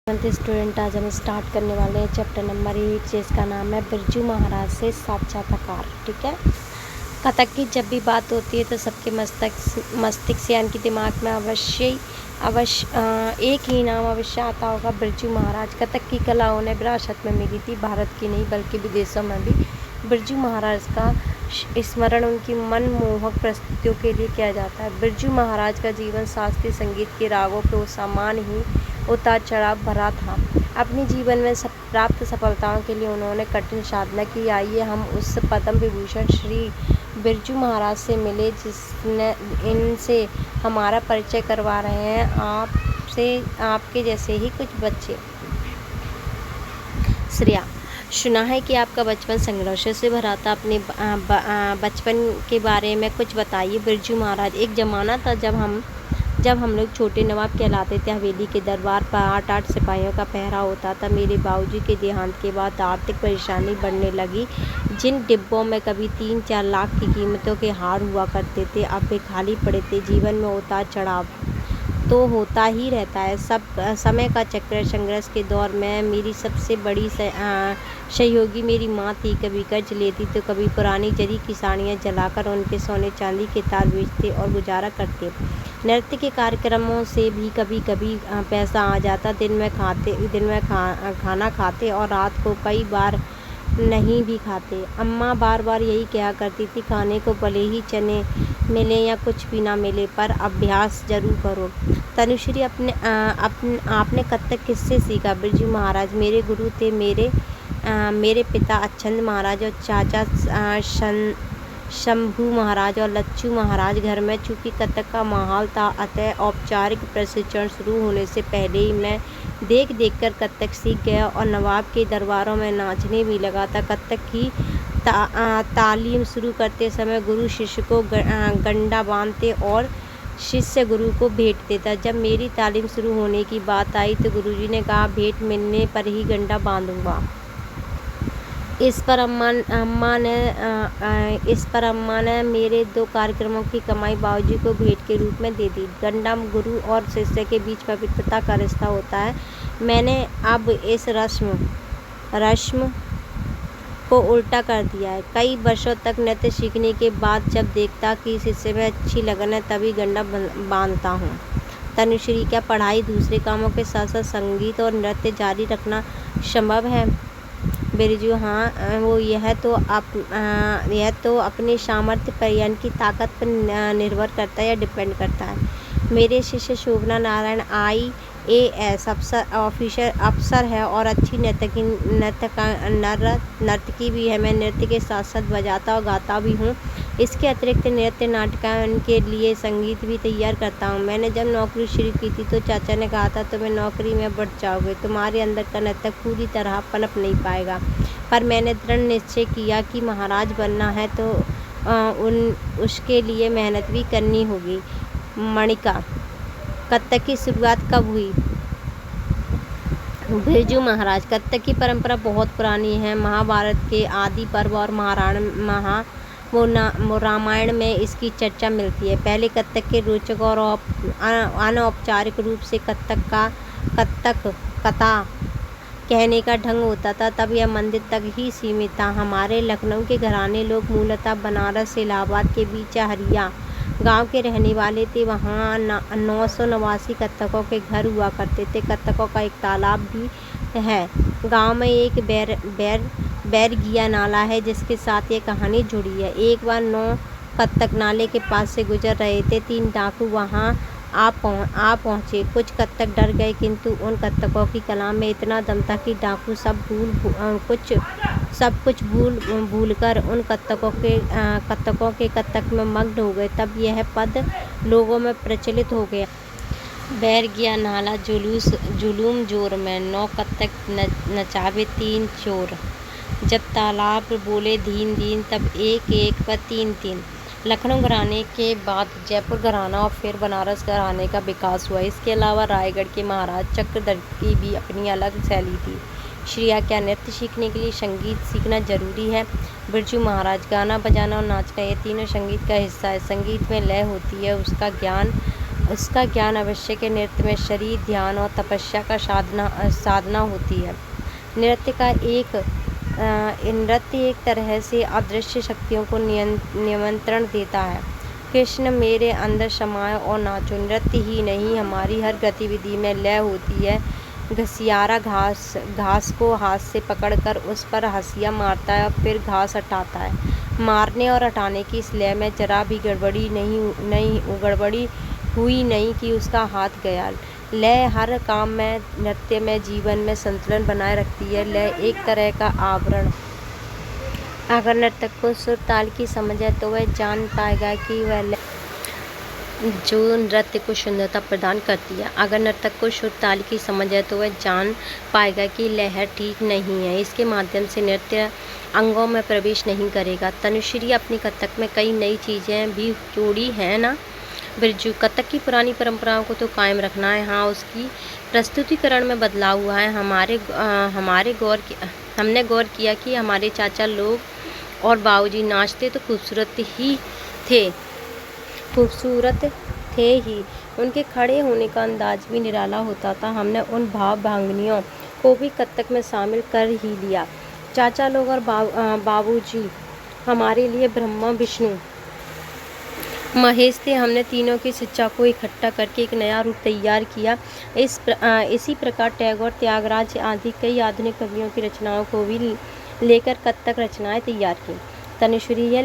Student आज हम start करने वाले हैं चैप्टर नंबर 8 जिसका नाम है बिरजू महाराज से साक्षात्कार। ठीक है। कथक की जब भी बात होती है तो सबके मस्तिष्क यानी कि दिमाग में अवश्य एक ही नाम अवश्य आता होगा, बिरजू महाराज। कथक की कला उन्हें विरासत में मिली थी, भारत की नहीं बल्कि विदेशों में भी। बिरजू महाराज का स्मरण उनकी मनमोहक प्रस्तुतियों के लिए किया जाता है। बिरजू महाराज का जीवन शास्त्रीय संगीत के रागों के समान ही उतार चढ़ाव भरा था। अपने जीवन में प्राप्त सफलताओं के लिए उन्होंने कठिन साधना की। आइए हम उस पद्म विभूषण श्री बिरजू महाराज से मिले जिसने इनसे हमारा परिचय करवा रहे हैं आपके जैसे ही कुछ बच्चे। श्रेया, सुना है कि आपका बचपन संघर्षों से भरा था। अपने बचपन के बारे में कुछ बताइए। बिरजू महाराज, एक ज़माना था जब हम लोग छोटे नवाब कहलाते थे। हवेली के दरबार पर 8 सिपाहियों का पहरा होता था। मेरे बाबूजी के देहांत के बाद आर्थिक परेशानी बढ़ने लगी। जिन डिब्बों में कभी 3-4 लाख की कीमतों के हार हुआ करते थे, अब वे खाली पड़े थे। जीवन में उतार चढ़ाव तो होता ही रहता है। समय का चक्र। संघर्ष के दौर में मेरी सबसे बड़ी सहयोगी मेरी माँ थी। कभी कर्ज लेती तो कभी पुरानी जरी की साड़ियाँ जलाकर उनके सोने चांदी के तार बेचते और गुजारा करते। नृत्य के कार्यक्रमों से भी कभी कभी पैसा आ जाता। दिन में खाना खाते और रात को कई बार नहीं भी खाते। अम्मा बार बार यही कहा करती थी, खाने को भले ही चने मिले या कुछ भी ना मिले, पर अभ्यास जरूर करो। तनुश्री, आपने कथक किससे सीखा? बिरजू महाराज मेरे गुरु थे। मेरे पिता अच्छंद महाराज और चाचा शंभू महाराज और लच्छू महाराज। घर में चूँकि कथक का माहौल था, अतः औपचारिक प्रशिक्षण शुरू होने से पहले ही मैं देख कर कथक सीख गया और नवाब के दरबारों में नाचने भी लगा था। कथक की तालीम शुरू करते समय गुरु शिष्य को गंडा बांधते और शिष्य गुरु को भेंट देता। जब मेरी तालीम शुरू होने की बात आई तो गुरुजी ने कहा, भेंट मिलने पर ही गंडा बांधूंगा। इस पर अम्मा ने मेरे 2 कार्यक्रमों की कमाई बाबूजी को भेंट के रूप में दे दी। गंडा गुरु और शिष्य के बीच पवित्रता का रिश्ता होता है। मैंने अब इस रस्म को उल्टा कर दिया है। कई वर्षों तक नृत्य सीखने के बाद जब देखता कि शिष्य में अच्छी लगन है तभी गंडा बांधता हूँ। तनुश्री, क्या पढ़ाई दूसरे कामों के साथ साथ संगीत और नृत्य जारी रखना संभव है? बिरजू, हाँ, वो यह तो अपने सामर्थ्य पर यानी कि ताकत पर निर्भर करता है या डिपेंड करता है। मेरे शिष्य शोभना नारायण IAS अफसर है और अच्छी नर्तकी भी है। मैं नृत्य के साथ साथ बजाता और गाता भी हूँ। इसके अतिरिक्त नृत्य नाटकां के लिए संगीत भी तैयार करता हूँ। मैंने जब नौकरी शुरू की थी तो चाचा ने कहा था, तुम्हें नौकरी में बढ़ जाओगे, तुम्हारे अंदर का नृत्य पूरी तरह पनप नहीं पाएगा। पर मैंने दृढ़ निश्चय किया कि महाराज बनना है तो उसके लिए मेहनत भी करनी होगी। मणिका, कथक की शुरुआत कब हुई? बिरजू महाराज, कथक की परंपरा बहुत पुरानी है। महाभारत के आदि पर्व और रामायण में इसकी चर्चा मिलती है। पहले कथक के रोचक और अनौपचारिक रूप से कथक कथा कहने का ढंग होता था। तब यह मंदिर तक ही सीमित था। हमारे लखनऊ के घराने लोग मूलतः बनारस से इलाहाबाद के बीच हरिया गांव के रहने वाले थे। वहाँ 989 कथकों के घर हुआ करते थे। कथकों का एक तालाब भी है। गांव में एक बैरगिया नाला है जिसके साथ ये कहानी जुड़ी है। एक बार 9 कथक नाले के पास से गुजर रहे थे। 3 डाकू वहाँ आ पहुँचे। कुछ कथक डर गए, किंतु उन कथकों की कला में इतना दम था कि डाकू सब कुछ भूल कर उन कथकों के कथक में मग्न हो गए। तब यह पद लोगों में प्रचलित हो गया। बैरगिया नाला जुलूम जोर में 9 कथक नचावे 3 चोर। जब तालाब बोले धीन धीन तब 1-1 पर 3-3। लखनऊ घराने के बाद जयपुर घराना और फिर बनारस घराने का विकास हुआ। इसके अलावा रायगढ़ के महाराज चक्रधर की भी अपनी अलग शैली थी। श्रेया, क्या नृत्य सीखने के लिए संगीत सीखना जरूरी है? बिरजू महाराज, गाना बजाना और नाचना ये तीनों संगीत का हिस्सा है। संगीत में लय होती है, उसका ज्ञान उसका ज्ञान आवश्यक है। नृत्य में शरीर, ध्यान और तपस्या का साधना होती है। नृत्य एक तरह से अदृश्य शक्तियों को नियंत्रण देता है। कृष्ण मेरे अंदर समाओ और नाचो। नृत्य ही नहीं, हमारी हर गतिविधि में लय होती है। घसियारा घास को हाथ से पकड़कर उस पर हंसिया मारता है और फिर घास हटाता है। मारने और हटाने की इस लय में जरा भी गड़बड़ी हुई नहीं कि उसका हाथ गया। लय हर काम में, नृत्य में, जीवन में संतुलन बनाए रखती है। लय एक तरह का आवरण। अगर नर्तक को सुर ताल की समझ है तो वह जान पाएगा कि वह लय जो नृत्य को सुंदरता प्रदान करती है। अगर नर्तक को सुर ताल की समझ है तो वह जान पाएगा कि लहर ठीक नहीं है। इसके माध्यम से नृत्य अंगों में प्रवेश नहीं करेगा। तनुश्री अपनी कथक में कई नई चीज़ें भी जोड़ी हैं ना बिरजू? कथक की पुरानी परंपराओं को तो कायम रखना है। हाँ, उसकी प्रस्तुतिकरण में बदलाव हुआ है। हमने गौर किया कि हमारे चाचा लोग और बाबूजी नाचते तो खूबसूरत थे ही। उनके खड़े होने का अंदाज भी निराला होता था। हमने उन भाव भांगनियों को भी कथक में शामिल कर ही लिया। चाचा लोग और बाबूजी हमारे लिए ब्रह्मा, विष्णु, महेश थे। हमने तीनों की शिक्षा को इकट्ठा करके एक नया रूप तैयार किया। इसी प्रकार टैगोर, त्यागराज आदि कई आधुनिक कवियों की रचनाओं को भी लेकर कथक रचनाएं तैयार की। तनुश्री, ये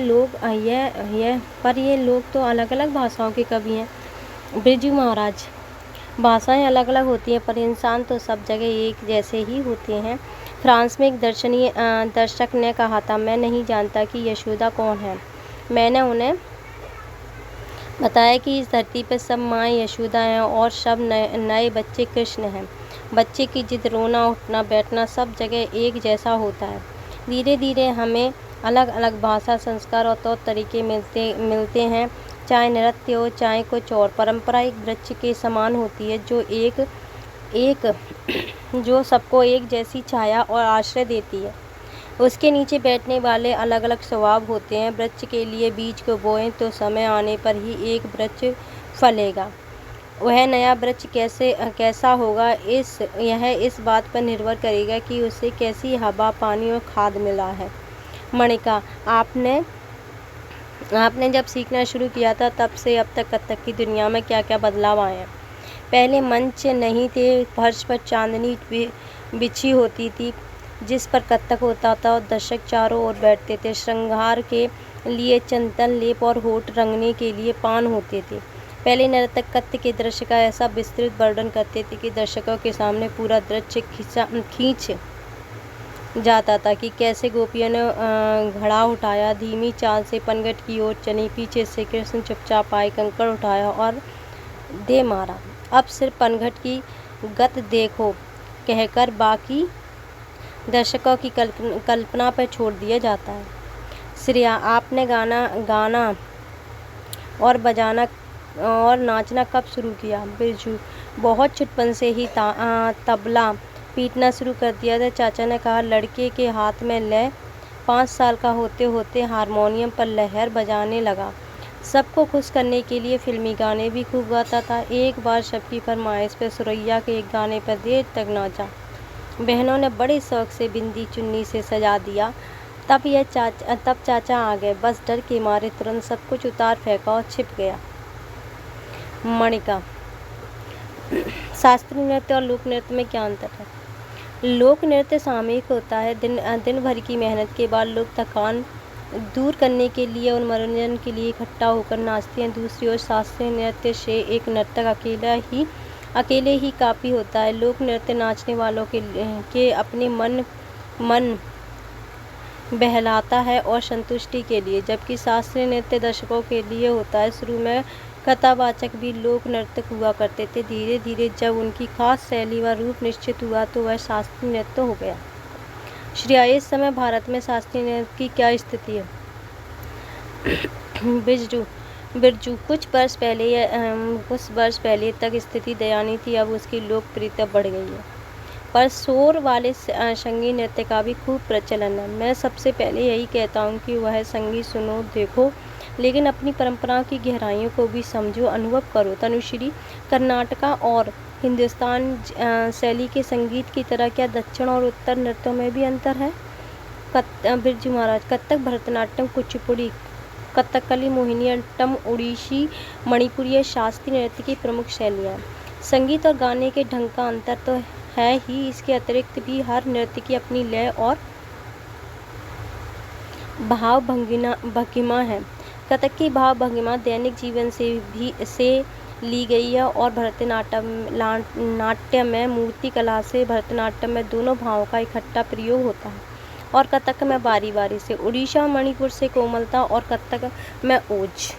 लोग तो अलग अलग भाषाओं के कवि हैं। बिरजू महाराज, भाषाएं अलग अलग होती हैं पर इंसान तो सब जगह एक जैसे ही होते हैं। फ्रांस में एक दर्शक ने कहा था, मैं नहीं जानता कि यशोदा कौन है। मैंने उन्हें बताया कि इस धरती पर सब माएँ यशोदा हैं और सब नए बच्चे कृष्ण हैं। बच्चे की जिद, रोना, उठना, बैठना सब जगह एक जैसा होता है। धीरे धीरे हमें अलग अलग भाषा, संस्कार और तौर तरीके मिलते हैं। चाहे नृत्य हो, चाहे कुछ और। परंपरा एक वृक्ष के समान होती है जो सबको एक जैसी छाया और आश्रय देती है। उसके नीचे बैठने वाले अलग अलग स्वभाव होते हैं। वृक्ष के लिए बीज को बोएं तो समय आने पर ही एक वृक्ष फलेगा। वह नया वृक्ष कैसा होगा, यह इस बात पर निर्भर करेगा कि उसे कैसी हवा, पानी और खाद मिला है। मणिका, आपने जब सीखना शुरू किया था तब से अब तक कथक की दुनिया में क्या क्या बदलाव आए हैं? पहले मंच नहीं थे, फर्श पर चांदनी बिछी होती थी जिस पर कथक होता था और दर्शक चारों ओर बैठते थे। श्रृंगार के लिए चंदन लेप और होठ रंगने के लिए पान होते थे। पहले नर्तक कथक के दृश्य का ऐसा विस्तृत वर्णन करते थे कि दर्शकों के सामने पूरा दृश्य खींच जाता था कि कैसे गोपियों ने घड़ा उठाया, धीमी चाल से पनघट की ओर चली, पीछे से कृष्ण चुपचाप आए, कंकड़ उठाया और दे मारा। अब सिर्फ पनघट की गत देखो कहकर बाकी दर्शकों की कल्पना पर छोड़ दिया जाता है। श्रेया, आपने गाना और बजाना और नाचना कब शुरू किया? बिरजू, बहुत छुटपन से ही तबला पीटना शुरू कर दिया था। चाचा ने कहा, लड़के के हाथ में लय। 5 साल का होते होते हारमोनियम पर लहर बजाने लगा। सबको खुश करने के लिए फिल्मी गाने भी खूब गाता था। एक बार सबकी फरमाइश पर सुरैया के एक गाने पर देर तक नाचा। बहनों ने बड़े शौक से बिंदी चुन्नी से सजा दिया। तब चाचा आ गए। बस डर के मारे तुरंत सब कुछ उतार फेंका और छिप गया। मणिका, शास्त्रीय नृत्य और लोक नृत्य में क्या अंतर है? लोक नृत्य सामूहिक होता है। दिन भर की मेहनत के बाद लोग थकान दूर करने के लिए और मनोरंजन के लिए इकट्ठा होकर नाचते हैं। दूसरी ओर शास्त्रीय नृत्य से एक नर्तक अकेले ही काफ़ी होता है। लोक नृत्य नाचने वालों के अपने मन बहलाता है और संतुष्टि के लिए, जबकि शास्त्रीय नृत्य दर्शकों के लिए होता है। शुरू में कथावाचक भी लोक नर्तक हुआ करते थे। धीरे धीरे जब उनकी खास शैली व रूप निश्चित हुआ तो वह शास्त्रीय नृत्य हो गया। श्रेया, इस समय भारत में शास्त्रीय नृत्य की क्या स्थिति है? बिरजू, कुछ वर्ष पहले तक स्थिति दयनीय थी। अब उसकी लोकप्रियता बढ़ गई है, पर शोर वाले संगीत नृत्य का भी खूब प्रचलन है। मैं सबसे पहले यही कहता हूँ कि वह संगीत सुनो, देखो, लेकिन अपनी परंपराओं की गहराइयों को भी समझो, अनुभव करो। तनुश्री, कर्नाटका और हिंदुस्तान शैली के संगीत की तरह क्या दक्षिण और उत्तर नृत्यों में भी अंतर है? बिरजू महाराज, कथक, भरतनाट्यम, कुचिपुड़ी, कथकली, मोहिनीअट्टम, ओडिसी, मणिपुरी शास्त्रीय नृत्य की प्रमुख शैलियाँ। संगीत और गाने के ढंग का अंतर तो है ही, इसके अतिरिक्त भी हर नृत्य की अपनी लय और भाव भंगिमा है। कथक की भाव भंगिमा दैनिक जीवन से ली गई है और नाट्य में मूर्ति कला से भरतनाट्यम में दोनों भावों का इकट्ठा प्रयोग होता है और कथक में बारी बारी से। उड़ीसा मणिपुर से कोमलता और कथक में ओज।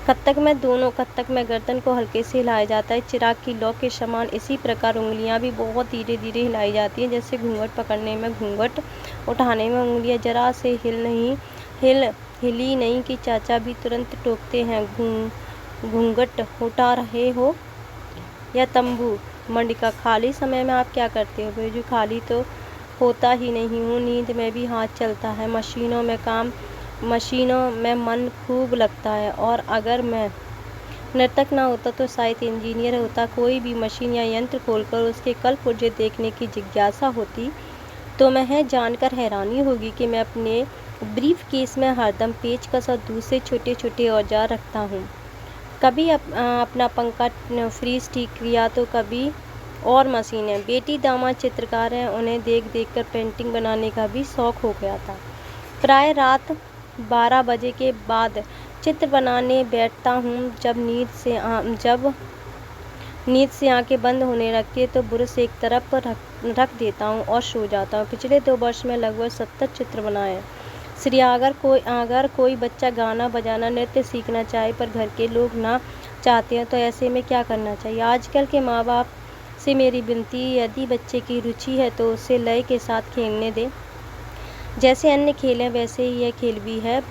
कथक में गर्दन को हल्के से हिलाया जाता है, चिराग की लौ के समान। इसी प्रकार उंगलियां भी बहुत धीरे धीरे हिलाई जाती हैं, जैसे घूंघट पकड़ने में, घूंघट उठाने में उंगलियां जरा से हिली नहीं कि चाचा भी तुरंत टोकते हैं, घूंघट उठा रहे हो या तंबू मंडिका। खाली समय में आप क्या करते हो? बिरजू, खाली तो होता ही नहीं हूँ, नींद में भी हाथ चलता है, मशीनों में मन खूब लगता है, और अगर मैं नर्तक ना होता तो शायद इंजीनियर होता। कोई भी मशीन या यंत्र खोलकर उसके कल पुर्जे देखने की जिज्ञासा होती तो मैं जानकर हैरानी होगी कि मैं अपने ब्रीफ केस में हरदम पेचकस और दूसरे छोटे छोटे औजार रखता हूँ। कभी अपना पंखा फ्रीज ठीक किया तो कभी और मशीनें। बेटी दामाद चित्रकार हैं, उन्हें देख देख कर पेंटिंग बनाने का भी शौक हो गया था। प्राय रात 12 बजे के बाद चित्र बनाने बैठता हूँ। जब नींद से आंखें बंद होने लगती है तो ब्रश एक तरफ रख देता हूँ और सो जाता हूँ। पिछले 2 वर्ष में लगभग 70 चित्र बनाए। श्री, अगर कोई बच्चा गाना बजाना नृत्य सीखना चाहे पर घर के लोग ना चाहते हैं तो ऐसे में क्या करना चाहिए? आजकल के माँ बाप से मेरी विनती, यदि बच्चे की रुचि है तो उसे लय के साथ खेलने दें। जैसे अन्य खेल हैं वैसे ही यह खेल भी है।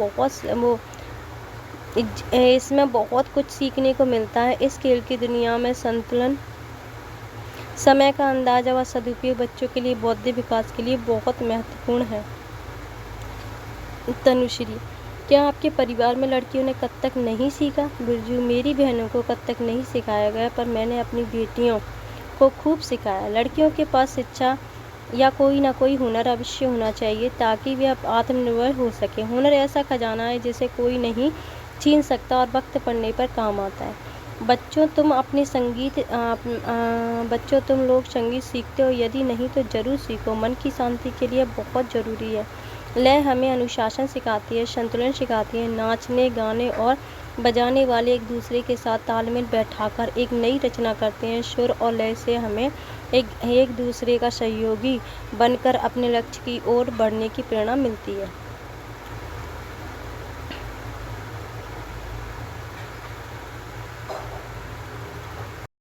इसमें बहुत कुछ सीखने को मिलता है। इस खेल की दुनिया में संतुलन, समय का अंदाजा व सदुपयोग बच्चों के लिए बौद्धिक विकास के लिए बहुत महत्वपूर्ण है। तनुश्री, क्या आपके परिवार में लड़कियों ने कथक नहीं सीखा? बिरजू, मेरी बहनों को कथक नहीं सिखाया गया, पर मैंने अपनी बेटियों को खूब सिखाया। लड़कियों के पास शिक्षा या कोई ना कोई हुनर अवश्य होना चाहिए ताकि वे आत्मनिर्भर हो सके। हुनर ऐसा खजाना है जिसे कोई नहीं छीन सकता और वक्त पड़ने पर काम आता है। बच्चों, तुम लोग संगीत सीखते हो? यदि नहीं तो जरूर सीखो, मन की शांति के लिए बहुत ज़रूरी है। लय हमें अनुशासन सिखाती है, संतुलन सिखाती है। नाचने, गाने और बजाने वाले एक दूसरे के साथ तालमेल बैठाकर एक नई रचना करते हैं। सुर और लय से हमें एक दूसरे का सहयोगी बनकर अपने लक्ष्य की ओर बढ़ने की प्रेरणा मिलती है।